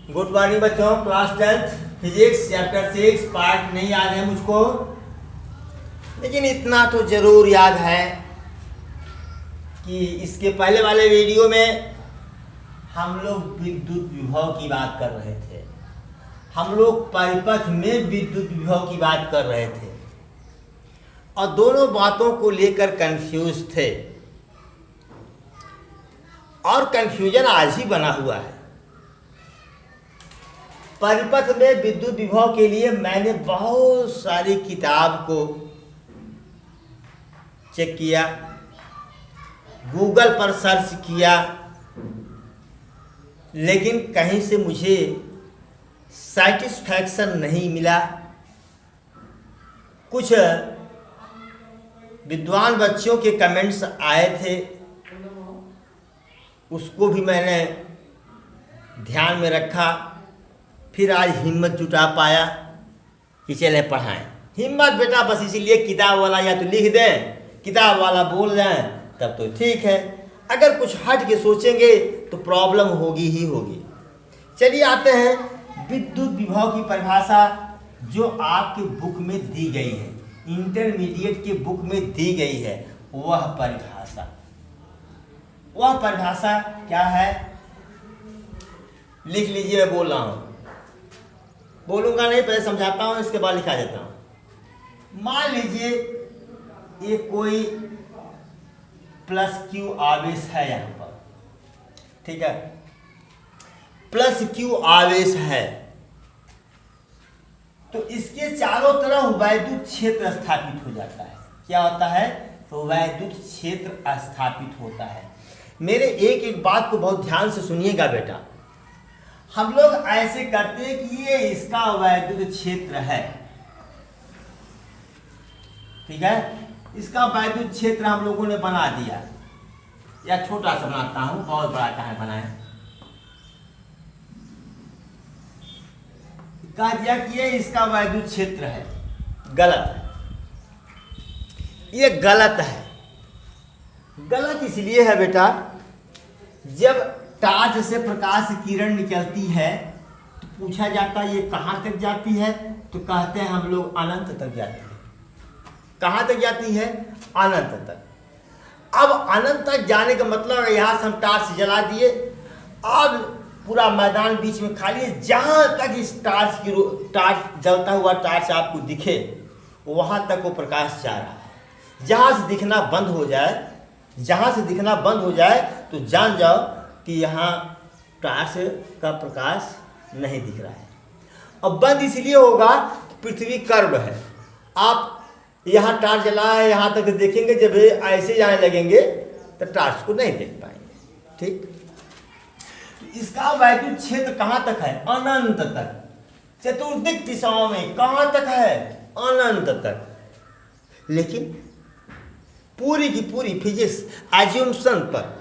Good morning बच्चों। Class 10 physics chapter 6 part नहीं याद है मुझको, लेकिन इतना तो जरूर याद है कि इसके पहले वाले वीडियो में हम लोग विद्युत विभव की बात कर रहे थे। हम लोग परिपथ में विद्युत विभव की बात कर रहे थे और दोनों बातों को लेकर कंफ्यूज थे और कंफ्यूजन आज ही बना हुआ है। परिपथ में विद्युत विभव के लिए मैंने बहुत सारी किताब को चेक किया, गूगल पर सर्च किया, लेकिन कहीं से मुझे सैटिस्फैक्शन नहीं मिला। कुछ विद्वान बच्चों के कमेंट्स आए थे, उसको भी मैंने ध्यान में रखा। फिर आज हिम्मत जुटा पाया कि चले पढ़ाएं। हिम्मत बेटा बस इसीलिए किताब वाला या तो लिख दें, किताब वाला बोल दें, तब तो ठीक है। अगर कुछ हट के सोचेंगे तो प्रॉब्लम होगी ही होगी। चलिए आते हैं विद्युत विभव की परिभाषा जो आपके बुक में दी गई है, इंटरमीडिएट के बुक में दी गई है। वह परिभाषा क्या है, लिख लीजिए। मैं बोल रहा हूं, बोलूंगा नहीं, पहले समझाता हूं, इसके बाद लिखा देता हूं। मान लीजिए ये कोई प्लस क्यू आवेश है यहां पर, ठीक है। प्लस क्यू आवेश है तो इसके चारों तरफ वैद्युत क्षेत्र स्थापित हो जाता है। क्या होता है? तो वैद्युत क्षेत्र स्थापित होता है। मेरे एक एक बात को बहुत ध्यान से सुनिएगा बेटा। हम लोग ऐसे करते हैं कि ये इसका वैद्युत क्षेत्र है, ठीक है। इसका वैद्युत क्षेत्र हम लोगों ने बना दिया, या छोटा सा बनाता हूं, बहुत बड़ा कहाँ बनाए। कह दिया कि ये इसका वैद्युत क्षेत्र है। गलत है, ये गलत है। गलत इसलिए है बेटा, जब टार्च से प्रकाश किरण निकलती है तो पूछा जाता है ये कहाँ तक जाती है, तो कहते हैं हम लोग अनंत तक जाती है। कहाँ तक जाती है? अनंत तक। अब अनंत तक जाने का मतलब यहाँ से हम टार्च जला दिए, अब पूरा मैदान बीच में खाली है। जहाँ तक इस टार्च जलता हुआ टार्च आपको दिखे वहाँ तक वो प्रकाश जा रहा है। जहाँ से दिखना बंद हो जाए, तो जान जाओ कि यहाँ टार्च का प्रकाश नहीं दिख रहा है। अब बंद इसलिए होगा, पृथ्वी कर्व है। आप यहाँ टार्च जला है, यहाँ तक देखेंगे, जब ऐसे जाने लगेंगे तो टार्च को नहीं देख पाएंगे, ठीक। तो इसका वैद्युत क्षेत्र कहाँ तक है? अनंत तक। चतुर्दिक दिशाओं में कहाँ तक है? अनंत तक। लेकिन पूरी की पूरी फिजिक्स एज्यूम्पशन पर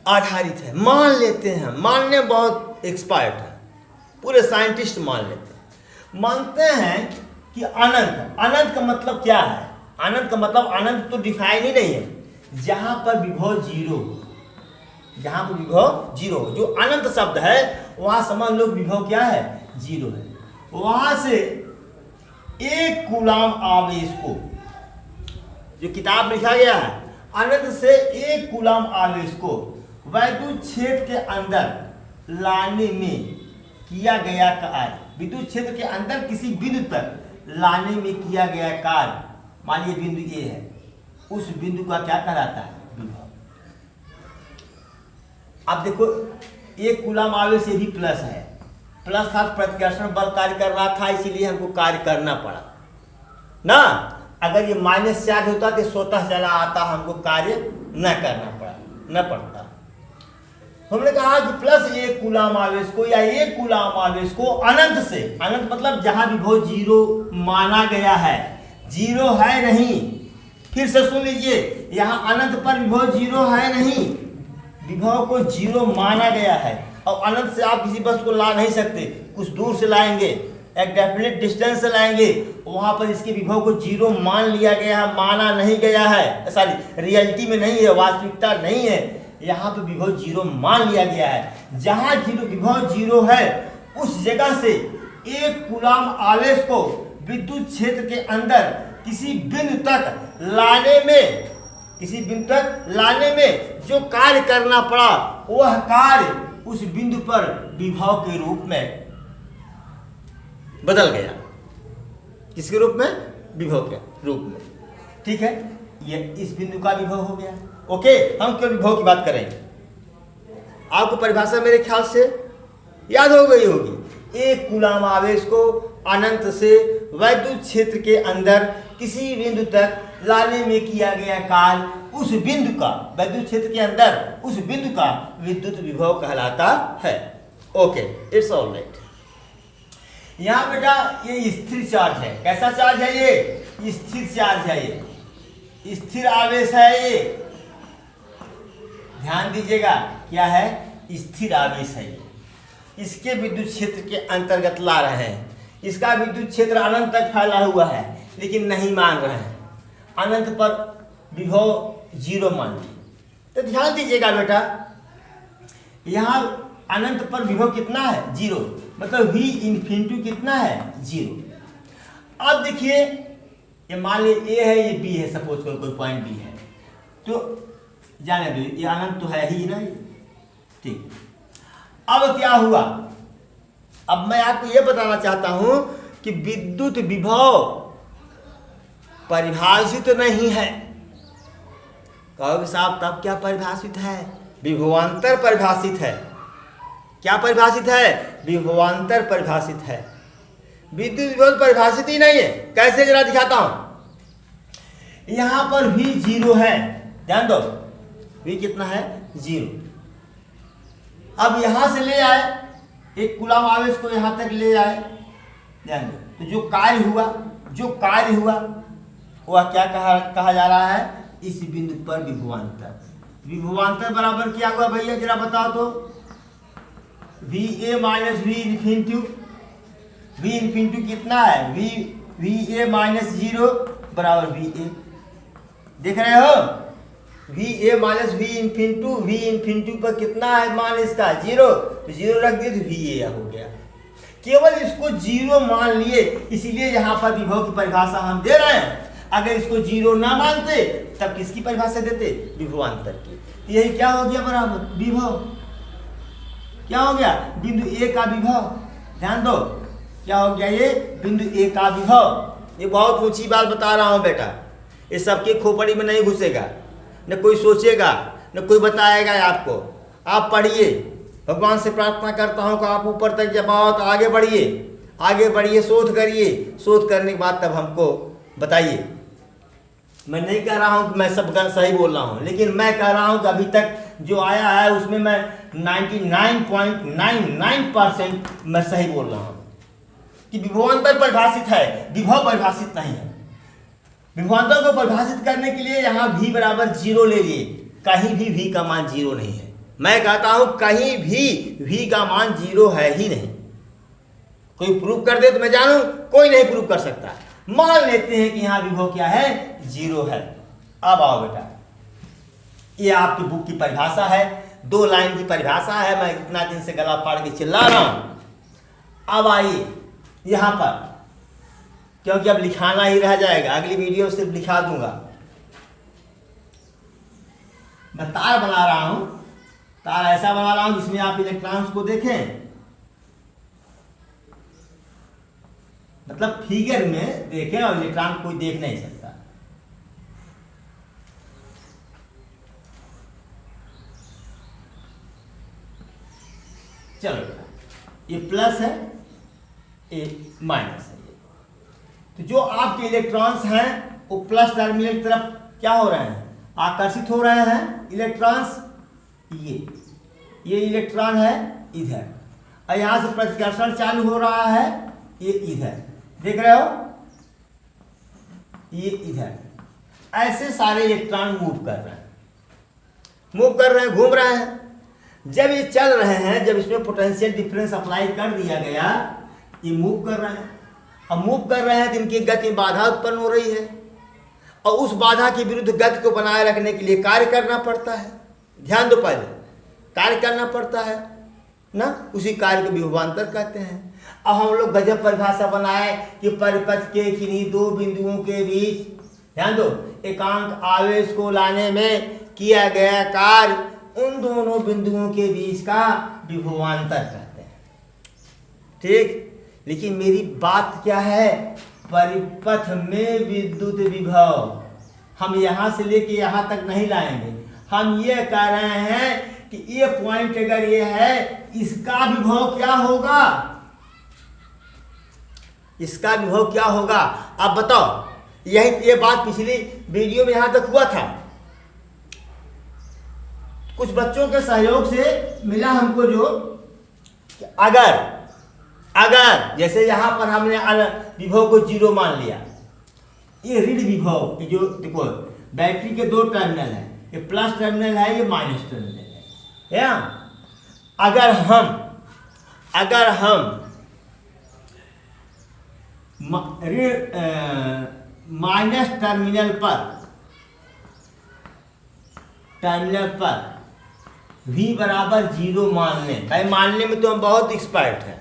आधारित है। मान लेते हैं, मानने बहुत एक्सपर्ट है, पूरे साइंटिस्ट मानते हैं कि अनंत का मतलब क्या है? अनंत का मतलब अनंत तो डिफाइन ही नहीं है। जहां पर विभव जीरो, जो अनंत शब्द है वहां समझ लो विभव क्या है? जीरो है। वहां से एक कूलाम आवेश को, जो किताब में लिखा गया है, अनंत से एक कूलाम आवेश को वैद्युत क्षेत्र के अंदर लाने में किया गया कार्य, विद्युत क्षेत्र के अंदर किसी बिंदु तक लाने में किया गया कार्य, मान लीजिए बिंदु ए है, उस बिंदु का क्या कहलाता है? विभव। अब देखो, एक कूलाम आवेश से भी प्लस है, प्लस था प्रतिकर्षण बल कार्य कर रहा था, इसीलिए हमको कार्य करना पड़ा ना। अगर ये माइनस चार्ज होता तो स्वतः चला आता, हमको कार्य न करना पड़ता। हमने कहा कि प्लस एक कूलाम आवेश को या एक कूलाम आवेश को अनंत से, अनंत मतलब जहां विभव जीरो माना गया है, जीरो है नहीं। फिर से सुन लीजिए, यहाँ अनंत पर विभव जीरो है नहीं, विभव को जीरो माना गया है। और अनंत से आप किसी वस्तु को ला नहीं सकते, कुछ दूर से लाएंगे, एक डेफिनेट डिस्टेंस से लाएंगे, वहां पर इसके विभव को जीरो मान लिया गया है, माना नहीं गया है, सॉरी रियलिटी में नहीं है, वास्तविकता नहीं है। यहाँ पे विभव 0 मान लिया गया है। जहाँ विभव 0 है उस जगह से 1 कूलाम आवेश को विद्युत क्षेत्र के अंदर किसी बिंदु तक लाने में जो कार्य करना पड़ा, वह कार्य उस बिंदु पर विभव के रूप में बदल गया। किसके रूप में? विभव के रूप में। ठीक है, ये इस बिंदु का विभव हो गया। ओके, हम क्यों विभव की बात करेंगे? आपको परिभाषा मेरे ख्याल से याद हो गई होगी। 1 कूलाम आवेश को अनंत से वैद्युत क्षेत्र के अंदर किसी बिंदु तक लाने में किया गया कार्य, उस बिंदु का, वैद्युत क्षेत्र के अंदर उस बिंदु का विद्युत विभव कहलाता है। Okay, it's all right. यहाँ बेटा ये स्थिर चार्ज है। कैसा चार्ज है? ये स्थिर चार्ज है, ये स्थिर आवेश है। ये ध्यान दीजिएगा, क्या है? स्थिर आवेश है। इसके विद्युत क्षेत्र के अंतर्गत ला रहे हैं। इसका विद्युत क्षेत्र अनंत तक फैला हुआ है, लेकिन नहीं मान रहे हैं। अनंत पर विभव 0 मान लिया। तो ध्यान दीजिएगा बेटा, यहाँ अनंत पर विभव कितना है? 0। मतलब V इन्फिनिटी कितना है? 0। अब देखिए, ये मान ली A है, ये B है, सपोज करो कोई पॉइंट B है, तो जाने दो, ये अनंत तो है ही ना। ठीक, अब क्या हुआ? अब मैं आपको ये बताना चाहता हूं कि विद्युत विभव परिभाषित नहीं है। कहोगे साहब तब क्या परिभाषित है? विभवांतर परिभाषित है। क्या परिभाषित है? विभवांतर परिभाषित है। विद्युत विभव परिभाषित ही नहीं है। कैसे? जरा दिखाता हूं। यहां पर V 0 है, ध्यान दो, V कितना है? 0। अब यहां से ले आए, 1 कूलाम आवेश को यहां तक ले आए, ध्यान दो, तो जो कार्य हुआ वह क्या कहा जा रहा है? इस बिंदु पर विभवांतर। विभवांतर बराबर क्या हुआ भैया? जरा बताओ तो। VA minus V infinity. V infinity कितना है? VA माइनस 0 बराबर VA। देख रहे हो? VA माइनस V इन्फिनिटी पर कितना है मान इसका? 0। 0 रख दिए तो VA हो गया। केवल इसको 0 मान लिए, इसीलिए यहाँ पर विभव की परिभाषा हम दे रहे हैं। अगर इसको 0 ना मानते तब किसकी परिभाषा देते? विभवांतर की। तो यही क्या हो गया? बराबर विभव। क्या हो गया? बिंदु A का विभव। ध्यान दो, क्या हो गया? ये बिंदु A का विभव। ये बहुत ऊंची बात बता रहा हूं बेटा, ये सबके खोपड़ी में नहीं घुसेगा, न कोई सोचेगा, न कोई बताएगा आपको। आप पढ़िए, भगवान से प्रार्थना करता हूं कि आप ऊपर तक जब आओ तो आगे बढ़िए, शोध करिए। शोध करने के बाद तब हमको बताइए। मैं नहीं कह रहा हूं कि मैं सब सही बोल रहा हूं, लेकिन मैं कह रहा हूं कि अभी तक जो आया है उसमें मैं 99.99% मैं सही बोल रहा हूं कि विभवांतर परिभाषित है, विभव परिभाषित नहीं है। विभवांतर को परिभाषित करने के लिए यहाँ V बराबर 0 ले लिए। कहीं भी V का मान 0 नहीं है। मैं कहता हूं कहीं भी V का मान 0 है ही नहीं। कोई प्रूव कर दे तो मैं जानूं, कोई नहीं प्रूव कर सकता। मान लेते हैं कि यहाँ विभव क्या है? 0 है। अब आओ बेटा, ये आपकी बुक की परिभाषा है, 2 लाइन की परिभाषा है। मैं इतना दिन से गला फाड़ के चिल्ला रहा हूं। अब आइए यहां पर, क्योंकि अब लिखाना ही रह जाएगा, अगली वीडियो सिर्फ लिखा दूंगा। मैं तार बना रहा हूं, तार ऐसा बना रहा हूं जिसमें आप इलेक्ट्रॉन्स को देखें, मतलब फिगर में देखें, और इलेक्ट्रॉन कोई देख नहीं सकता। चलो, ये प्लस है, ये माइनस है। तो जो आपके इलेक्ट्रॉन्स हैं वो प्लस टर्मिनल की तरफ क्या हो रहे हैं? आकर्षित हो रहे हैं इलेक्ट्रॉन्स। ये इलेक्ट्रॉन है इधर, और यहां से प्रतिकर्षण चालू हो रहा है, ये इधर, देख रहे हो? ये इधर। ऐसे सारे इलेक्ट्रॉन मूव कर रहे हैं, घूम रहे हैं। जब ये चल रहे हैं, जब इसमें पोटेंशियल डिफरेंस अप्लाई कर दिया गया, ये मूव कर रहे हैं। अब मूव कर रहे हैं तो इनकी गति में बाधा उत्पन्न हो रही है, और उस बाधा के विरुद्ध गति को बनाए रखने के लिए कार्य करना पड़ता है। ध्यान दो, पहले कार्य करना पड़ता है ना, उसी कार्य को विभवांतर कहते हैं। अब हम लोग गजब परिभाषा बनाए कि परिपथ के किन्हीं दो बिंदुओं के बीच, ध्यान दो, एकांक आवेश को लाने में किया गया कार्य उन दोनों बिंदुओं के बीच का विभवांतर कहते हैं। ठीक, लेकिन मेरी बात क्या है, परिपथ में विद्युत विभव हम यहां से लेके यहां तक नहीं लाएंगे। हम ये कह रहे हैं कि ये पॉइंट अगर ये है, इसका विभव क्या होगा, इसका विभव क्या होगा। अब बताओ, यही ये बात पिछली वीडियो में यहां तक हुआ था। कुछ बच्चों के सहयोग से मिला हमको जो अगर जैसे यहां पर हमने विभव को 0 मान लिया, ये ऋण विभव, जो देखो बैटरी के दो टर्मिनल है, ये प्लस टर्मिनल है, ये माइनस टर्मिनल है या? अगर हम माइनस टर्मिनल पर V बराबर 0 मान लें, भाई मानने में तो हम बहुत एक्सपर्ट हैं,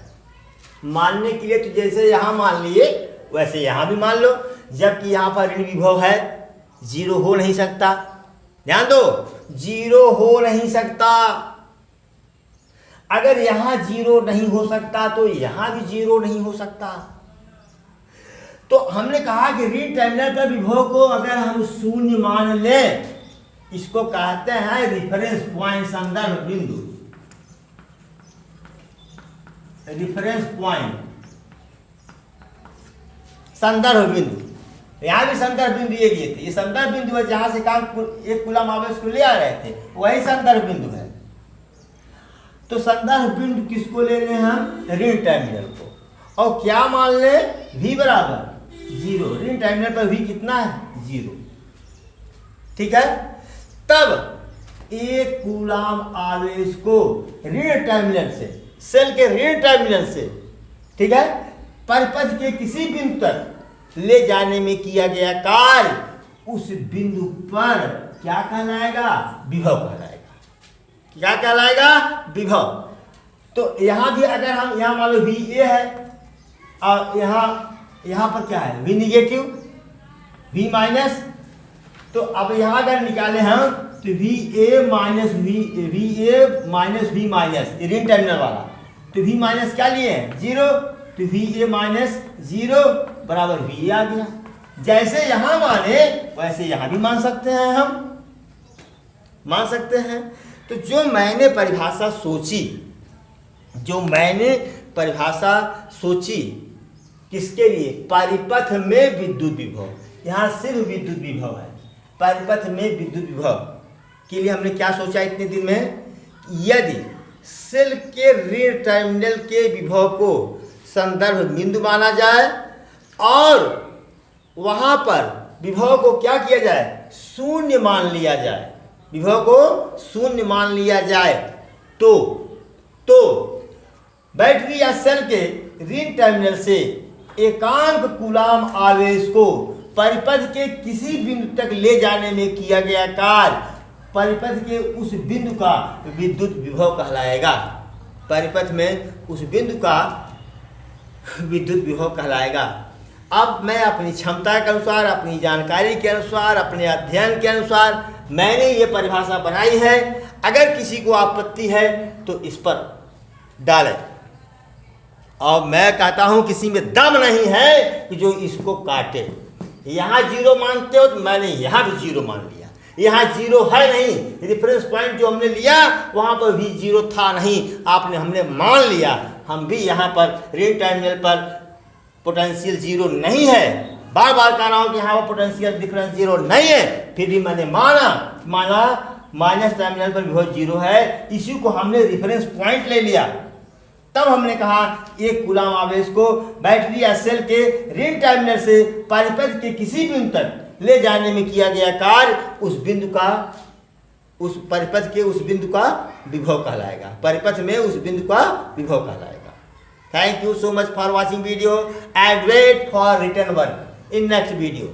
मानने के लिए तो जैसे यहाँ मान लिए वैसे यहाँ भी मान लो, जबकि यहाँ पर ऋण विभव है, 0 हो नहीं सकता। ध्यान दो, 0 हो नहीं सकता। अगर यहाँ 0 नहीं हो सकता तो यहाँ भी 0 नहीं हो सकता। तो हमने कहा कि ऋण टर्मिनल पर विभव को अगर हम 0 मान लें, इसको कहते हैं रिफरेंस पॉइंट, संदर्भ बिंदु, रिफरेंस पॉइंट, संदर्भ बिंदु। यहाँ भी संदर्भ बिंदु ये दिए थे, ये संदर्भ बिंदु है जहां से काम एक कूलम आवेश को ले आ रहे थे, वही संदर्भ बिंदु है। तो संदर्भ बिंदु किसको ले लें हम, ऋण टर्मिनल को, और क्या मान ले, V बराबर 0। ऋण टर्मिनल पर V कितना है, 0। ठीक है, तब एक कूलम आवेश को ऋण टर्मिनल से, सेल के ऋण टर्मिनल से, ठीक है, परिपथ के किसी बिंदु तक ले जाने में किया गया कार्य उस बिंदु पर क्या कहलाएगा, विभव कहलाएगा। क्या कहलाएगा, विभव। तो यहां भी अगर हम यहाँ मान लो VA है और यहाँ पर क्या है, V निगेटिव, V माइनस, तो अब यहाँ अगर निकाले हम तो VA minus VA minus V minus, ऋण टर्मिनल वाला, तो V माइनस क्या लिए हैं, 0, तो VA माइनस 0 बराबर VA आ गया। जैसे यहां माने वैसे यहां भी मान सकते हैं, हम मान सकते हैं। तो जो मैंने परिभाषा सोची किसके लिए, परिपथ में विद्युत विभव, यहां सिर्फ विद्युत विभव है, परिपथ में विद्युत विभव के लिए हमने क्या सोचा इतने दिन में, यदि सेल के ऋण टर्मिनल के विभव को संदर्भ बिंदु माना जाए और वहां पर विभव को क्या किया जाए, 0 मान लिया जाए, विभव को 0 मान लिया जाए, तो बैटरी या सेल के ऋण टर्मिनल से एकांक कूलम आवेश को परिपथ के किसी बिंदु तक ले जाने में किया गया कार्य परिपथ के उस बिंदु का विद्युत विभव कहलाएगा। परिपथ में उस बिंदु का विद्युत विभव कहलाएगा। अब मैं अपनी क्षमता के अनुसार, अपनी जानकारी के अनुसार, अपने अध्ययन के अनुसार मैंने ये परिभाषा बनाई है। अगर किसी को आपत्ति है तो इस पर डालें, और मैं कहता हूं किसी में दम नहीं है कि जो इसको काटे। यहाँ 0 मानते हो तो मैंने यहाँ भी 0 मान लिया, यहाँ 0 है नहीं, रेफरेंस पॉइंट जो हमने लिया वहाँ पर भी 0 था नहीं, हमने मान लिया। हम भी यहाँ पर ऋण टर्मिनल पर पोटेंशियल 0 नहीं है, बार बार कह रहा हूँ कि यहाँ पर पोटेंशियल डिफरेंस 0 नहीं है, फिर भी मैंने माना माइनस टर्मिनल पर विभव 0 है, इसी को हमने रेफरेंस पॉइंट ले लिया। तब हमने कहा एक कूलम आवेश को बैटरी या सेल के ऋण टर्मिनल से परिपथ के किसी बिंदु तक ले जाने में किया गया कार्य उस परिपथ के उस बिंदु का विभव कहलाएगा, परिपथ में उस बिंदु का विभव कहलाएगा। Thank you so much for watching video and wait for return work in next video.